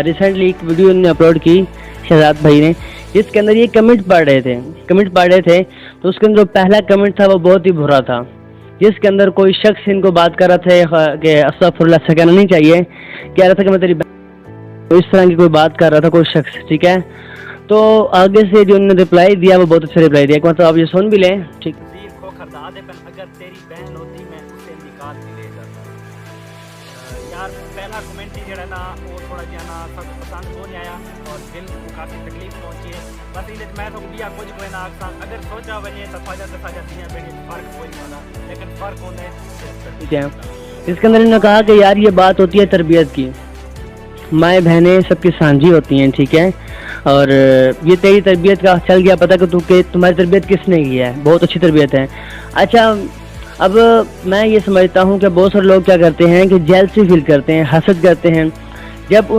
Recently ایک video انہوں نے اپلوڈ کی شہزاد بھائی نے، جس کے اندر یہ کمنٹ پڑھ رہے تھے تو اس کے اندر جو پہلا کمنٹ تھا وہ بہت ہی برا تھا، جس کے اندر کوئی شخص ان کو بات کر رہا تھا کہ استغفر اللہ سے کہنا نہیں چاہیے، کہہ رہا تھا کہ میں تیری اس طرح کی کوئی بات کر رہا تھا کوئی شخص، ٹھیک ہے۔ تو آگے سے جو انہوں نے رپلائی دیا وہ بہت اچھا رپلائی دیا، ایک مطلب آپ یہ سن بھی لیں، ٹھیک۔ اگر تیری بہن ہوتی میں اسے نکال کے لے جاتا۔ یار پہلا کمنٹ ہی جڑا نا وہ تھوڑا جہا نا سب پسند ہو نہیں آیا اور دل کو کافی تکلیف پہنچی ہے۔ بس یہ میں تو بیا کچھ کوئی نہ آکساں، اگر سوچا وجے تو ساجا دیاں بیٹے فرق کوئی نہیں ہونا، لیکن فرق ہونا ہے۔ اس کے اندر انہوں نے کہا کہ یار یہ بات ہوتی ہے تربیت کی، مائیں بہنیں سب کی سانجھی ہوتی ہیں، ٹھیک ہے، اور یہ تیری تربیت کا چل گیا پتہ کہ تمہاری تربیت کس نے کی ہے، بہت اچھی تربیت ہے۔ اچھا اب میں یہ سمجھتا ہوں کہ بہت سارے لوگ کیا کرتے ہیں کہ جیلسی فیل کرتے ہیں، حسد کرتے ہیں، جب ان